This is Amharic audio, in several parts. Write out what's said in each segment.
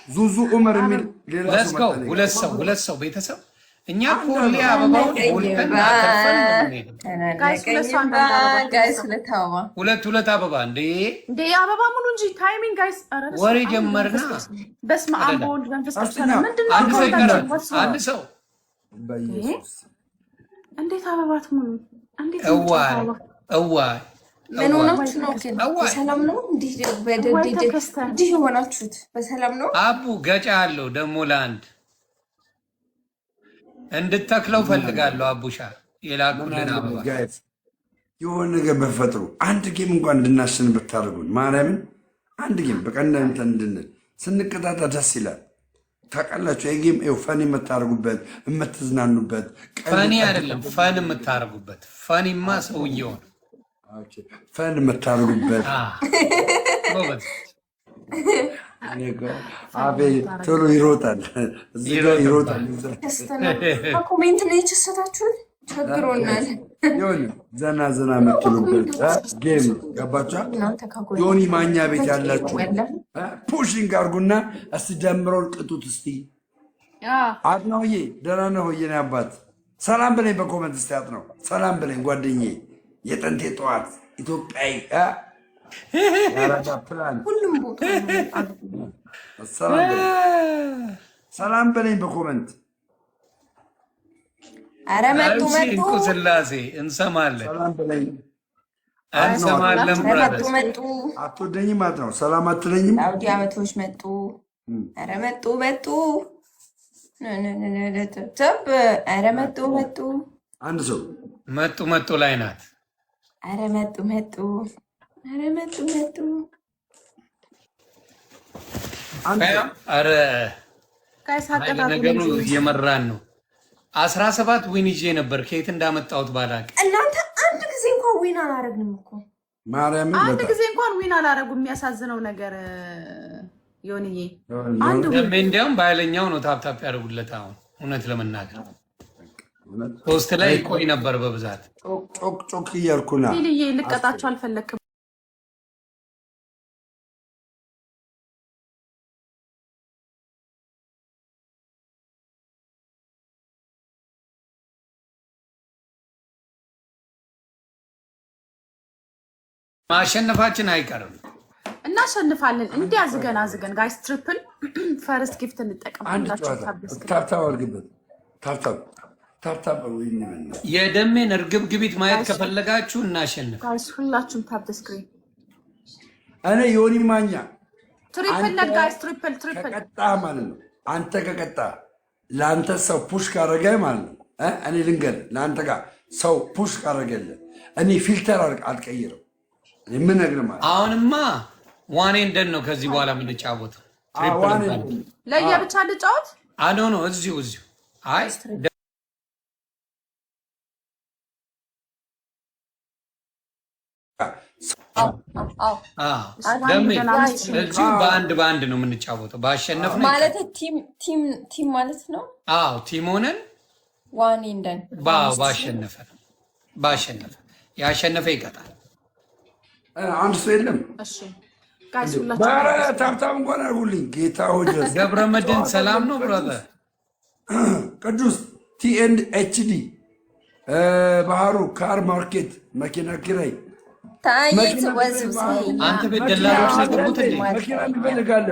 ዙዙ ዑመር የሚል ሌላ ሰው ሁለት ሰው ቤተሰብ እኛ ሁሌ አበባውን ሁለተን ሁለት አበባ እንዴ አበባ ሙሉ እንጂ ታይሚንግ ጋይስ ወሬ ጀመርና በስመ አብ ወወልድ ወመንፈስ ቅዱስ አንድ ሰው እንዴት አበባት ሙሉ እንዴት እዋ ምን ሆናችሁ ነው? በሰላም ነው? እንዲህ ሆናችሁት በሰላም ነው? አቡ ገጫ አለው ደግሞ ለአንድ እንድተክለው ፈልጋለሁ። አቡሻ የላኩልን አበባ የሆነ ነገር በፈጥሩ አንድ ጌም እንኳን እንድናሸንፍ ብታደርጉን ማርያምን አንድ ጌም በቀን እንድንል ስንቀጣጣ ደስ ይላል። ታውቃላችሁ የጌም ፈን የምታደርጉበት የምትዝናኑበት ፈኒ አይደለም ፈን የምታደርጉበት ፈኒማ ሰውየው ነው። ፈን የምታደርጉበት አቤ ቶሎ ይሮጣል እዚህ ጋር ይሮጣል። ኮሜንት ላይ ቸሰታችሁ ቸግሮናል። ይሁን ዘና የምትሉበት ጌም ገባችሁ? ዮኒ ማኛ ቤት ያላችሁ ፑሽንግ አድርጉና እስቲ ደምረውን ቅጡት እስቲ። አጥናውዬ ደህና ነህ ሆዬ ነው አባት ሰላም በለኝ በኮመንት እስቲ አጥናው ሰላም በለኝ ጓደኛዬ የጥንቴ ጠዋት ኢትዮጵያዊ ያራዳ ፕላን ሁሉም ቦታ ሰላም በለኝ በኮመንት። ኧረ መጡ ስላሴ እንሰማለን መጡ አትወደኝም ማለት ነው። ሰላም አትለኝም። አውዲ አመቶች መጡ። ኧረ መጡ ኧረ መጡ አንድ ሰው መጡ ላይ ናት። ኧረ መጡ ኧረ ነገሩ እየመራን ነው። 17 ዊን ይዤ ነበር ከየት እንዳመጣሁት ባላቅ። እናንተ አንድ ጊዜ እንኳን ዊን አላረግንም እኮ ማርያምን አንድ ጊዜ እንኳን ዊን አላረጉም። የሚያሳዝነው ነገር ዮኒዬ እንዲያውም በኃይለኛው ነው ታፕታፕ ያደርጉለት። አሁን እውነት ለመናገር ፖስት ላይ ቆይ ነበር በብዛት ጮክ እያልኩና ልዬ ልቀጣቸው አልፈለክም። ማሸነፋችን አይቀርም። እናሸንፋለን። እንዲህ አዝገን ጋይስ ትሪፕል ፈርስት ጊፍት እንጠቀም። ታብታብ አድርግበት ታብታብ የደሜን እርግብግቢት ማየት ከፈለጋችሁ እናሸንፍ። ሁላችሁም ታብ ስክሪን እኔ ዮኒ ማኛ ትሪፕል ጋይስ ትሪፕል ከቀጣ ማለት ነው። አንተ ከቀጣ ለአንተ ሰው ፑሽ ካረገ ማለት ነው። እኔ ልንገር ለአንተ ጋር ሰው ፑሽ ካረገልን እኔ ፊልተር አልቀይርም። የምነግርህ ማለት አሁንማ ዋኔ እንደን ነው ከዚህ በኋላ የምንጫወተው። ለየብቻ ልጫወት አዶ ነው እዚሁ አይ እዚሁ በአንድ ነው የምንጫወተው። ባሸነፍ ማለት ቲም ማለት ነው። አዎ ቲም ሆነን ዋኔ እንደን ባሸነፈ ያሸነፈ ይቀጣል። አንድ ሰው የለም። ታብታብ እንኳን አድርጉልኝ ጌታ ሆይ። ገብረመድህን ሰላም ነው ብራዘር። ቅዱስ ቲኤንኤችዲ ባህሩ ካር ማርኬት መኪና ኪራይ አንተ ቤት ደላሎች ነገሩት እንዴ? መኪና የሚፈልጋለ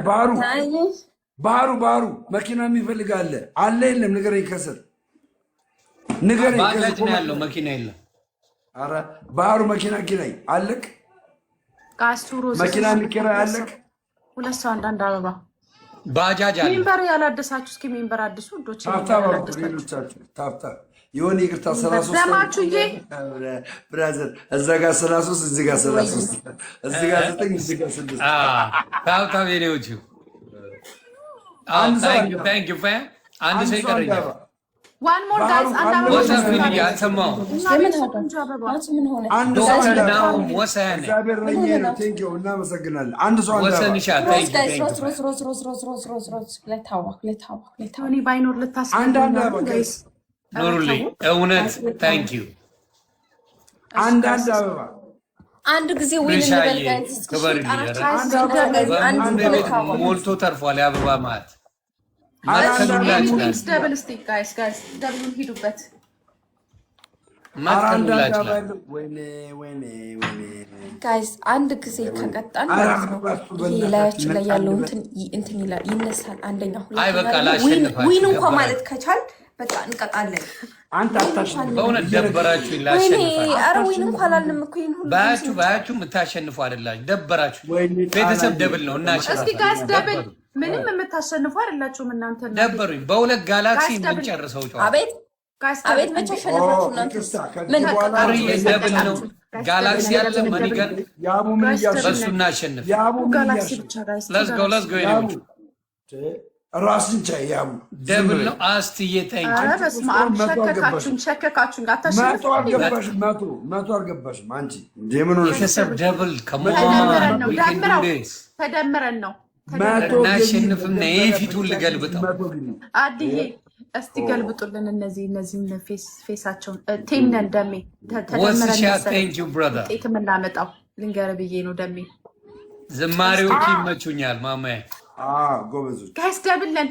ባህሩ መኪና የሚፈልጋለ አለ የለም? ንገረኝ። ከስር ንገረኝ። ባጃጅ ነው ያለው መኪና የለም። ኧረ ባህሩ መኪና ኪራይ አለክ? መኪና የሚኪራይ አለክ? ሁለት ሰው አንዳንድ አበባ ባጃጅ አለ። ሜምበር ያላደሳችሁ እስኪ ሜምበር አድሱ። ዶች ታብታብ የሆነ ይቅርታ 33 ብራዘር እዛ ጋር 33 እዚህ ጋር 33 እዚህ ጋር 9 እዚህ ጋር 6 ታብታብ የኔዎቹ አንድ ሰው ይቀረኛል። ዋን ሞር ጋይስ አንድ ኑሩልኝ። እውነት ታንኪዩ። አንዳንድ አበባ አንድ ጊዜ ዊን እንበል ጋይስ። ሞልቶ ተርፏል። የአበባ ማት ደብል እስቲ ጋይስ ደብሉን ሂዱበት። ጋይስ አንድ ጊዜ ከቀጣን ላያችን ላይ ያለው እንትን ይነሳል። አንደኛ ዊን እንኳ ማለት ከቻል በቃ እንቀጣለን። በእውነት ደበራችሁ ላሸንፋል። ኧረ ዊን እንኳ አላልንም እኮ ይሄን ሁሉ ባያችሁ የምታሸንፉ አይደላችሁ። ደበራችሁ። ቤተሰብ ደብል ነው እና እስኪ ጋይስ ደብል ምንም የምታሸንፉ አይደላችሁም እናንተ። ደበሩኝ። በሁለት ጋላክሲ የምንጨርሰው ጨዋታ። አቤት መቼ አሸነፋችሁ እናንተ? ምን ደብል ነው ጋላክሲ ያለ መኒገን በሱ እናሸንፍ። ጋላክሲ ብቻ ጋይስ ለስ ጎ ራስን ቻይ ያቡ ደብል ነው። አስትዬ ተኝ ሸከካችሁን መቶ አልገባሽም አንቺ እንደምን ሆነሽ ቤተሰብ ደብል ተደምረን ነው እናሸንፍም። ነይ ፊቱን ልገልብጠው አድዬ እስቲ ገልብጡልን። እነዚህ ፌሳቸውን ቴምነን ደሜ ተደምረን የምናመጣው ልንገርህ ብዬ ነው። ደሜ ዝማሬዎች ይመቹኛል ማማዬ። ጎበዞች ጋይስ ደብልን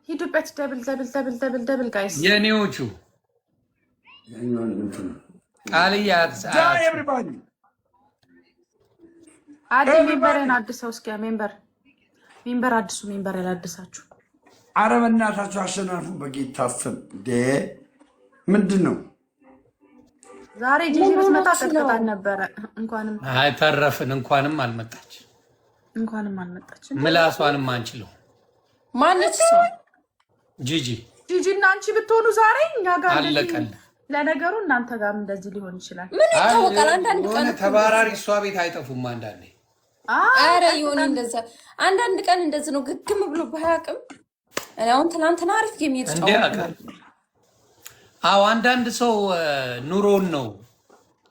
ሂዱበት። ደብል ጋይስ የኔዎቹ ቃልያት አዲ ሜምበርን አድሰው እስኪ ሜምበር አድሱ። ሜምበር ያላድሳችሁ ኧረ በእናታችሁ አሸናፉ። በጌታ ስም ምንድን ነው ዛሬ ጂጂ ብትመጣ ቀጥቅጣን ነበረ። እንኳንም አይተረፍን። እንኳንም አልመጣች። ምላሷንም አንችለው። ማነች ሰው ጂጂ እና አንቺ ብትሆኑ ዛሬ እኛ ጋር አለቀል። ለነገሩ እናንተ ጋር እንደዚህ ሊሆን ይችላል። ምን ይታወቃል? አንዳንድ ቀን ተባራሪ እሷ ቤት አይጠፉም። አንዳንዴ ኧረ ይሁን እንደዛ አንዳንድ ቀን እንደዚህ ነው። ግግም ብሎ ባያውቅም አሁን ትናንትና አሪፍ ጌም እየተጫወተ አዎ። አንዳንድ ሰው ኑሮን ነው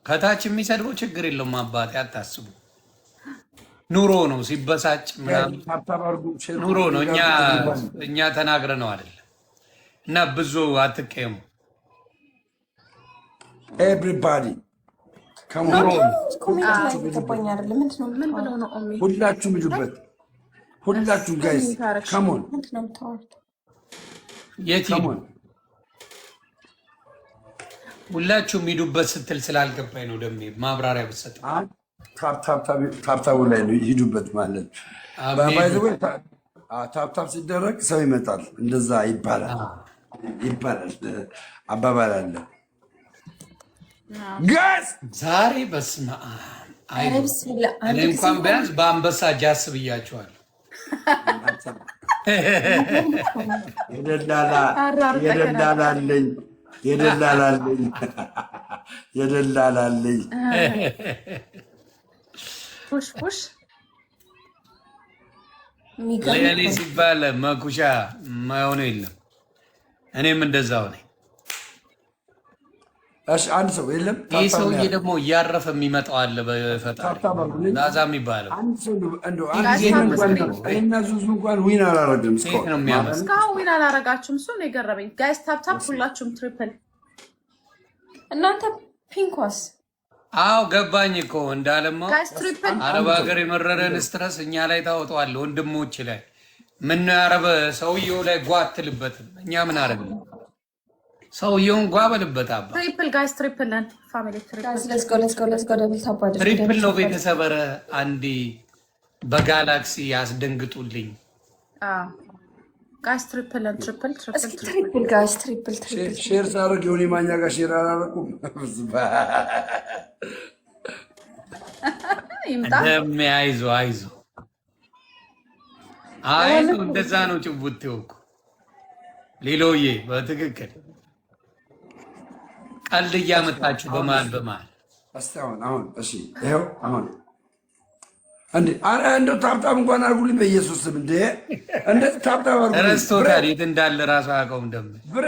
ከታች የሚሰድበው። ችግር የለውም አባቴ አታስቡ። ኑሮ ነው ሲበሳጭ ምናምን ኑሮ ነው። እኛ ተናግረ ነው አይደለም። እና ብዙ አትቀየሙ። ኤቭሪባዲ ሁላችሁም ሂዱበት። ሁላችሁም ጋይስ ከሞን ሁላችሁም ሂዱበት ስትል ስላልገባኝ ነው። ደሜ ማብራሪያ ብትሰጥ ታፕታቡ ላይ ነው ሂዱበት ማለት ታፕታፕ ሲደረግ ሰው ይመጣል። እንደዛ ይባላል አባባል አለ። ጋይስ ዛሬ በስመ አብ እኔ እንኳን ቢያንስ በአንበሳ ጃስ ብያቸዋል። የደላላለኝ ፑሽ ለእኔ ሲባል መኩሻ ማይሆነው የለም። እኔም እንደዛው ነኝ። አንድ ሰው የለም። ይህ ሰውዬ ደግሞ እያረፈ የሚመጣው አለ። በፈጣሪ ዛዛ የሚባለው እንኳን ዊን አላረግም። እስካሁን ዊን አላረጋችሁም። እሱ ነው የገረመኝ። ጋይስ ታፕታፕ ሁላችሁም ትሪፕል። እናንተ ፒንኳስ አዎ ገባኝ እኮ እንዳለማው አረብ ሀገር የመረረን ስትረስ እኛ ላይ ታወጣዋለ። ወንድሞች ላይ ምን ያረበ ሰውየው ላይ ጓትልበትም እኛ ምን አረግ ሰውየውን ጓበልበት። አባ ትሪፕል ጋይስ ትሪፕል ነን ፋሚሊ ትሪፕል ነው ቤተሰብ። ኧረ አንዴ በጋላክሲ ያስደንግጡልኝ ጋይስ ትሪፕል ነን ትሪፕል ጋይስ ትሪፕል ሼር ሳደርግ የሆነ ማኛ ጋር ሼር አላደረኩም። ደሜ አይዞ እንደዛ ነው ጭቡት እኮ ሌሎዬ በትክክል ቀልድ እያመጣችሁ በመሀል አሁን እሺ ይኸው አሁን እንደው ታብታብ እንኳን አድርጉልኝ በኢየሱስ ስም። እንደዚህ ታብታብ አድርጉልኝ። ረስቶታል የት እንዳለ ራሱ አያውቀውም። ደግሞ ብሬ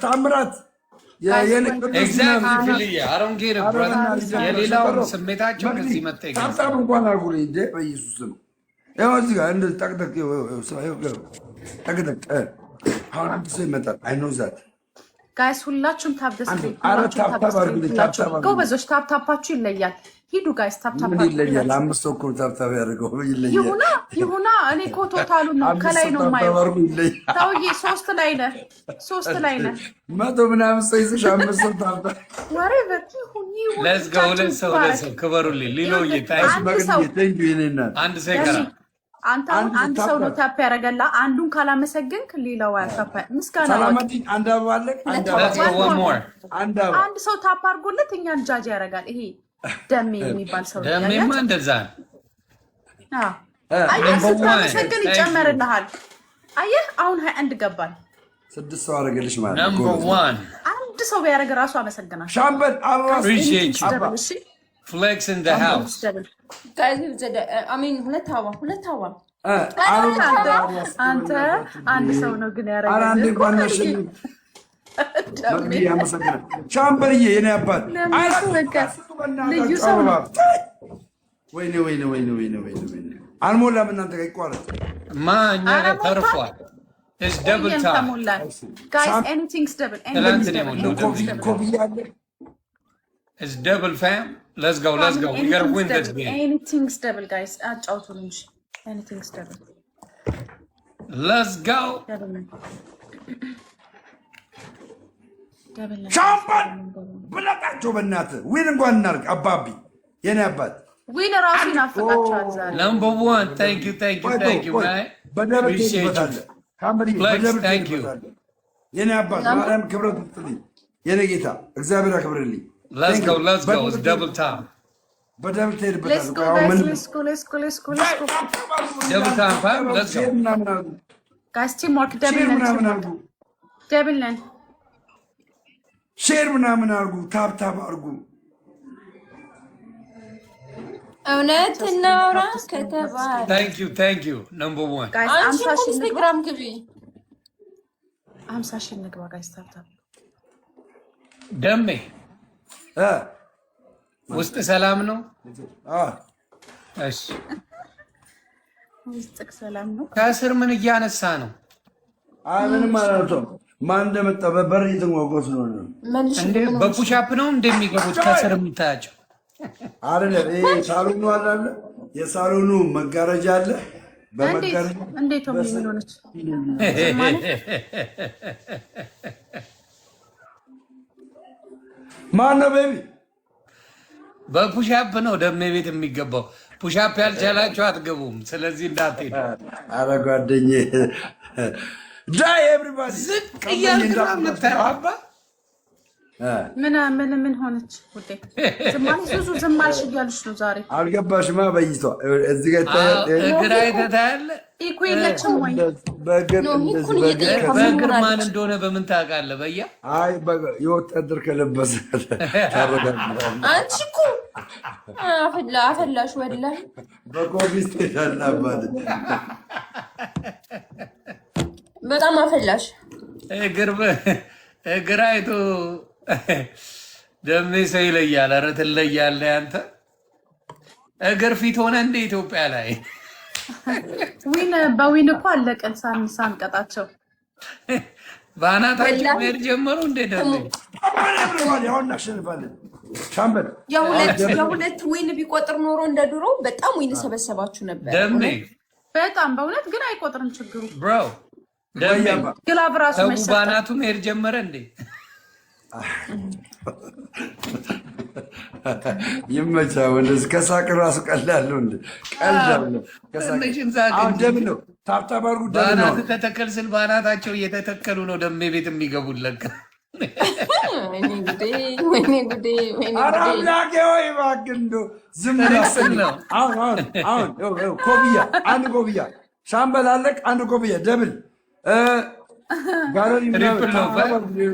ታምራት የሌላውን ስሜታቸው ከዚህ መጣ። ታብታብ እንኳን አድርጉልኝ በኢየሱስ ስም። ይኸው እዚህ ጋር እንደዚህ ጠቅጠቅ አሁን አንድ ሰው ይመጣል። አይኖ ዛት ጋይስ ሁላችሁም ጎበዞች። ታፕታፓችሁ ይለያል። ሂዱ ጋይስ ታፕታፕ ምን ይለያል? 5 ሰው እኮ ታፕታፕ ያደርገው ይለያል። ይሁና እኔ እኮ ቶታሉ ነው ከላይ ነው የማየው። ሰውዬ 3 ላይ ነህ 100 ምናምን ሰው ይዘሽ 5 ሰው ታፕታፕ ወሬ በትሁን let's go ለሰው ክበሩልኝ ሊሎዬ ታይስ አንድ ሰው ይቀራል። አንድ ሰው ነው ታፕ ያደረገላ። አንዱን ካላመሰግንክ ሌላው ያታፕ ምስጋና ሰላማቲ አንድ አባለ አንድ ሰው ታፕ አድርጎለት እኛን ጃጅ ያደርጋል። ይሄ ደሜ የሚባል ሰው ደሜማ እንደዛ ነው። አየህ ስታመሰግን ይጨመርልሃል። አየህ አሁን 21 ገባል። 6 ሰው አደረገልሽ ማለት ነው። number 1 አንድ ሰው ቢያደርግ ራሱ አመሰግናለሁ። ሻምበል appreciate you flex in the house guys I mean ሁለት አዋ አንተ አንድ ሰው ነው ግን ያደረገው። አራንዴ ባነሽ ሻምበልዬ የኔ አባት ልዩ ሰው ነው። ወይኔ አልሞላም። እናንተ ጋር ይቋረጥ ማኛ ጋር ተርፏል። it's double time guys anything's double it's double fam let's go we gotta win this game anything's double guys አጫውቱን እንጂ anything's double let's go ሻምበል ብለጣቸው በእናትህ ዊን እንኳን እናድርግ። አባቢ የኔ አባት ዊን ራሱ ይናፍቃቸዋል ዛሬ። number 1 thank you man በደብል ትይበታለህ ካምበሪ በደብል ትይበታለህ የኔ አባት ማርያም ክብረት ትጥልኝ የኔ ጌታ እግዚአብሔር ያክብርልኝ። let's go it's double time በደብል ትይበታለህ። let's go double time fam let's go guys teamwork double ነን ሼር ምናምን አድርጉ ታፕታፕ አድርጉ። እውነት እናውራ ከተባለ thank you number 1 አንቺ ኢንስታግራም ግቢ 50 ሺህ ንግባ ጋይስ ታፕታፕ ደሜ ውስጥ ሰላም ነው። እሺ ውስጥ ሰላም ነው። ከስር ምን እያነሳ ነው? ምንም አላልኩም። ማን እንደመጣ በበር እየተንጓጓስ ነው እንዴ? በፑሻፕ ነው እንደሚገቡት ከስር የምታያቸው አይደለም። ይሄ ሳሎኑ አለ የሳሎኑ መጋረጃ አለ። በመጋረጃ እንዴት ነው የሚሆነች? ማን ነው ቤቢ? በፑሻፕ ነው ደሜ ቤት የሚገባው። ፑሻፕ ያልቻላችሁ አትገቡም። ስለዚህ እንዳትሄዱ። አረ ጓደኛዬ ዳይ ኤቭሪባዲ ዝቅ እያልክ ነው የምታየው። አባ ምን ሆነች ውዴ? ዝም አልሽ እያሉሽ ነው ዛሬ። አልገባሽማ? በይቷ እዚህ ጋር እግር አይተታያለ እኮ የለችም ወይ? በእግር በእግር ማን እንደሆነ በምን ታውቃለህ? በያ አይ የወታደር ከለበሰ ታረጋግጣለህ። አንቺ እኮ አፈላሽ ወላሂ በኮቪድ ተሻላባል። በጣም አፈላሽ እግር አይቶ ደሜ ሰው ይለያል። ኧረ ትለያለህ አንተ። እግር ፊት ሆነ እንደ ኢትዮጵያ ላይ በዊን እኮ አለቀን ሳንቀጣቸው በአናታቸው መሄድ ጀመሩ። እንደ ደሜ የሁለት ዊን ቢቆጥር ኖሮ እንደ ድሮ በጣም ዊን ሰበሰባችሁ ነበር። ደሜ በጣም በእውነት ግን አይቆጥርም ችግሩ ብሮ ደሜ ግላብ ራሱ ሰው በአናቱ መሄድ ጀመረ እንዴ? ይመቻ ወንደስ ከሳቅ ራሱ ቀላለው እንዴ? ቀላለው ደም ነው። ታፕታፕ አድርጉ። ደም ነው። በአናት ተተከል ስል በአናታቸው እየተተከሉ ነው ደሜ ቤት የሚገቡት ለካ። ወይኔ ጉዴ አራምላኬ ወይ እባክህ እንደው ዝም ብለህ አሁን ኮብያ አንድ ኮብያ ሻምበል አለቅ አንድ ኮብያ ደብል ትሪፕል ነው።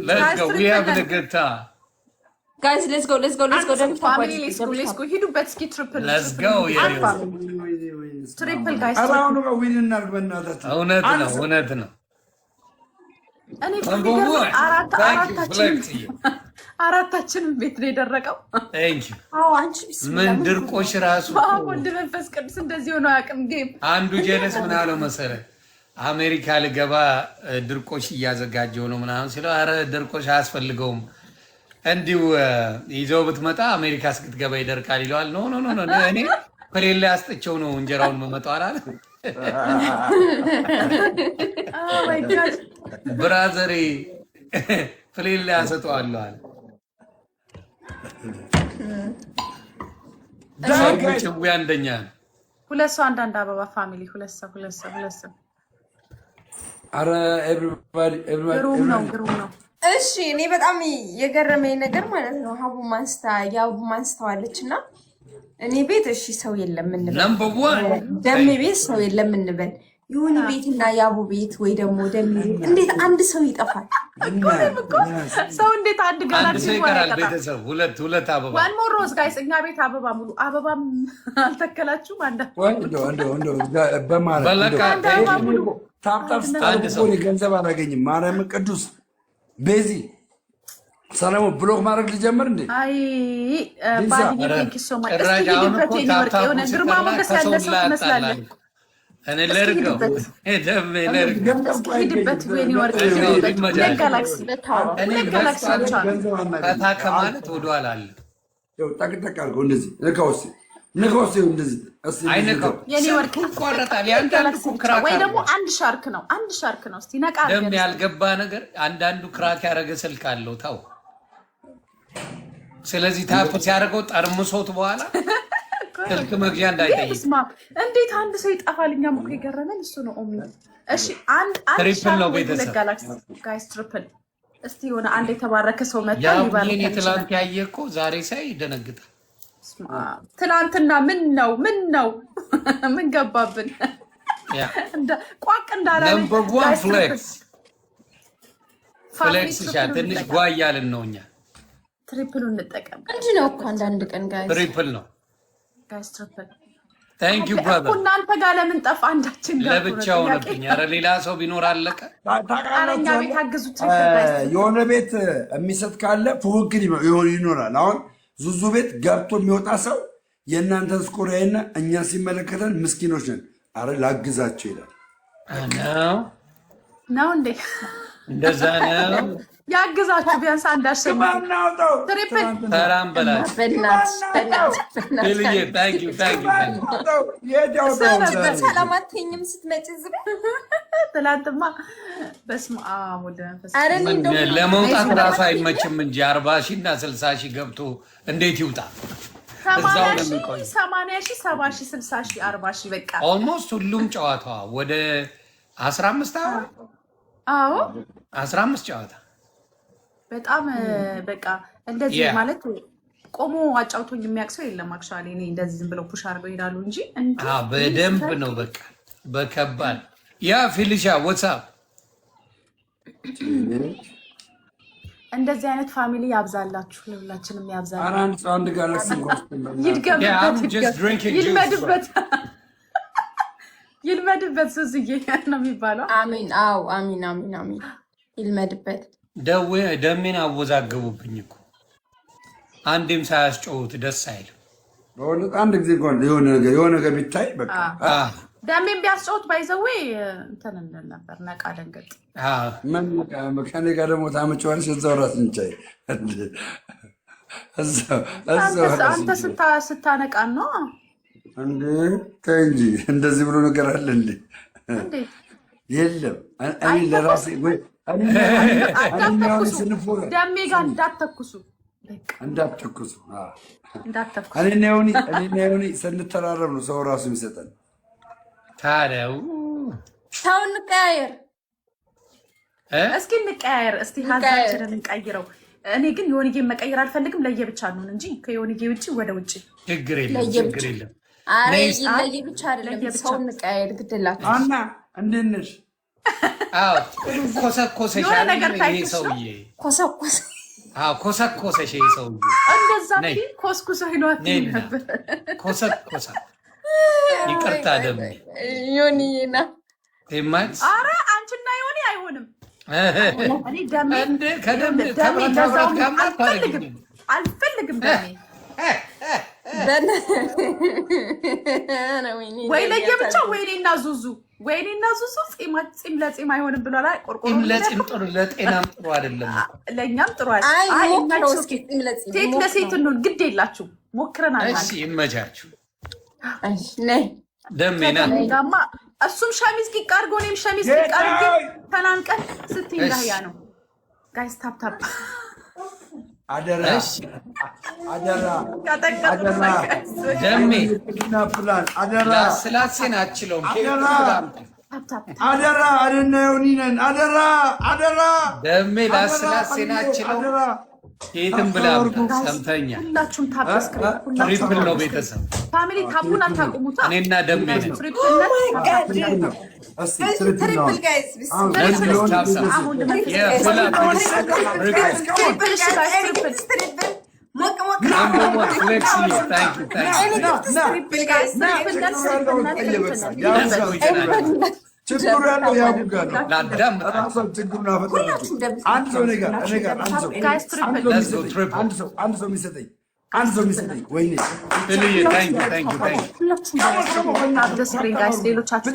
let's go we have a good time guys let's go ሂዱበት እስኪ ትሪፕል let's go ትሪፕል ጋይስ አራውንድ ነው ዊን እናድርግ በእናታችን። እውነት ነው እኔ አራታችንም ቤት ነው የደረቀው። ምን ድርቆሽ ራሱ ወልድ መንፈስ ቅዱስ እንደዚህ ሆኖ አያውቅም። ጌም አንዱ ጀለስ ምን አለው መሰለህ? አሜሪካ ልገባ ድርቆሽ እያዘጋጀው ነው ምናምን ሲለው፣ አረ ድርቆሽ አያስፈልገውም እንዲሁ ይዘው ብትመጣ አሜሪካ እስክትገባ ይደርቃል ይለዋል። ኖ ኖ ኖ ኖ እኔ ፕሌን ላይ አስጥቼው ነው እንጀራውን መመጣው አላለ። ብራዘሬ ፕሌን ላይ አሰጠዋለሁ አለ። ጭዊ አንደኛ ነው። ሁለት ሰው አንዳንድ አበባ ፋሚሊ ሁለት ሰው ኧረ ኤቭሪባዲ ግሩም ነው። እሺ እኔ በጣም የገረመኝ ነገር ማለት ነው የአቡ ማንስተዋለች እና እኔ ቤት እሺ ሰው የለም እንበል፣ ደሜ ቤት ሰው የለም እንበል፣ ዮኒ ቤትና የአቡ ቤት ወይ ደግሞ ደሜ ቤት እንዴት አንድ ሰው ይጠፋል? ሰው እንዴት አንድ ጋላክሲ ይቀራል? ቤተሰብ ሁለት አበባ ዋን ሞር ሮዝ ጋይስ፣ እኛ ቤት አበባ ሙሉ አበባም አልተከላችሁም። ታፕታፕ ስታደርጉ ገንዘብ አላገኝም። ማርያም ቅዱስ ቤዚ ሰለሞን ብሎክ ማድረግ ልጀምር እንዴ? አይ ባዲ ቴንክ ዩ ሶ ማች። እስቲ ሂድበት የኔ ወርቅ፣ የሆነ ግርማ ሞገስ ያለ ሰው ትመስላለህ። እኔ ለርገው ሂድበት የኔ ወርቅ። ጋላክሲ ፈታ ከማለት ወደኋላ አለ። ጠቅጠቅ አድርገው እንደዚህ ንከውስ እንደዚህ አይነካው የኔ ወርቅ ይቆረጣል። ወይ ደግሞ አንድ ሻርክ ነው። እስቲ ነቃ ደም ያልገባ ነገር አንዳንዱ ክራክ ያደረገ ስልክ አለው ታው። ስለዚህ ታፕ ሲያደርገው ጠርምሶት በኋላ ስልክ መግዣ እንዳይጠይቅ እንዴት አንድ ሰው ይጠፋል? እኛም እኮ የገረመን እሱ ነው። እሺ አንድ ትሪፕል ነው ቤተሰብ ጋይስ ትሪፕል። እስቲ የሆነ አንድ የተባረከ ሰው መጣ ይባላል። ያኔ ትላንት ያየ እኮ ዛሬ ሳይ ይደነግጣል። ትናንትና ምን ነው ምን ገባብን? ቋቅ እንዳላለ ፍሌክስ ትንሽ ጓ እያልን ነው እኛ። ትሪፕሉ እንጠቀም እንጂ ነው እኮ አንዳንድ ቀን ጋይስ ትሪፕል ነው። ጋይስ ትሪፕል ታንክ ዩ ብራዘር። እናንተ ጋር ለምን ጠፋ? አንዳችን ጋር ለብቻው ነብኝ። ኧረ ሌላ ሰው ቢኖር አለቀ። ታቃለኛ ቤት አግዙት። የሆነ ቤት የሚሰጥ ካለ ፉክክር ይኖራል። አሁን ዙዙ ቤት ገብቶ የሚወጣ ሰው የእናንተን ስኮር ያይና እኛ ሲመለከተን ምስኪኖች ነን፣ አረ ላግዛቸው ይላል። ነው እንዴ? እንደዛ ነው። ያግዛችሁ ቢያንስ አንዳሸማ ትሪፕል ሰላም በላችሁ። ሰላም አትይኝም ስትመጪ ዝም ትላንትማ በስመ አብ ወልድ መንፈስ ለመውጣት ራሱ አይመችም እንጂ 40 ሺህ እና 60 ሺህ ገብቶ እንዴት ይውጣ? 80 ሺህ 70 ሺህ 60 ሺህ 40 ሺህ በቃ ኦልሞስት ሁሉም ጨዋታዋ ወደ 15 አዎ 15 ጨዋታ በጣም በቃ እንደዚህ ማለት ቆሞ አጫውቶኝ የሚያውቅ ሰው የለም። አክቹዋሊ እኔ እንደዚህ ዝም ብለው ፑሽ አድርገው ይሄዳሉ እንጂ በደንብ ነው በቃ በከባድ ያ ፊልሻ ወትሳፕ እንደዚህ አይነት ፋሚሊ ያብዛላችሁ፣ ለሁላችንም ያብዛላችሁ። አንድ ጋላክሲ ይልመድበት ሱዝዬ ነው የሚባለው። አሜን። አዎ አሜን አሜን አሜን። ይልመድበት። ደሜን አወዛገቡብኝ እኮ አንዴም ሳያስጨውት ደስ አይልም። አንድ ጊዜ የሆነ ነገር ቢታይ በቃ ደሜን ቢያስጨውት ባይዘዌ እንትን እንል ነበር። ነቃ ደንገጥ ከኔ ጋር ደግሞ ታመጪዋለሽ። እዛው ራስ እንቻይ አንተ ስታነቃን ነው እንዴ? ተይ እንጂ እንደዚህ ብሎ ነገር አለ እንዴ? የለም እኔ ለራሴ ወይ ደሜ ጋር እንዳትተኩሱ እኔና ዮኒ ስንተራረብ ነው ሰው ራሱ የሚሰጠን። ታዲያ ሰው እንቀያየር፣ እስኪ እንቀያየር፣ እስቲ ሀሳባችንን እንቀይረው። እኔ ግን ዮኒጌ መቀየር አልፈልግም። ለየብቻ ነው እንጂ ከዮኒጌ ውጭ ወደ ውጭ ችግር የለም። ለየብቻ አይደለም፣ ሰው እንቀያየር ግድላችሁ እና እንዴት ነሽ? ኮሰኮሰሽ ይሄ ሰውዬ ኮሰኮሰሽ ይሄ ሰውዬ እንደዛ ኮስኩሰ ሂሏት ነበር። ኮሰኮሳ ይቅርታ ደም ዮኒና ደማት ኧረ አንቺና ዮኒ አይሆንም። እኔ ከደም አልፈልግም። ደሜ ወይ ለየብቻ ወይኔና ዙዙ ወይኔና ዙዙ ጺም ለጺም አይሆንም ብሏል። ቆርቆሮ ለጺም ጥሩ ለጤናም ጥሩ አይደለም፣ ለኛም ጥሩ አይደለም። አይ ሴት ለሴት ነው ግድ የላችሁ ሞክረናል። እሺ ይመቻችሁ። እሺ ነይ ደሜና ጋማ እሱም ሸሚዝ ቂቅ አድርጎ እኔም ሸሚዝ ቂቅ አድርጌ ተናንቀን ስትይ እንዳያ ነው። ጋይስ ታፕ ታፕ አደራ አደራ ደሜ ፕላን አደራ ስላሴን አችለውም አደራ አደና ዮኒነን አደራ አደራ ደሜ ላስላሴን አችለው የትም ብላ ሰምተኛ ሁላችሁም ታፕ ስክሪፕት ትሪፕል ነው ቤተሰብ ፋሚሊ ታፑን አታቁሙታ። እኔና ደሜ ነን። ትሪፕል ጋይስ ችግሩ ያለው ያቡጋ ነው። ችግሩን አፈጠራችሁ። አንድ ሰው የሚሰጠኝ ወይኔ ሌሎቻችሁ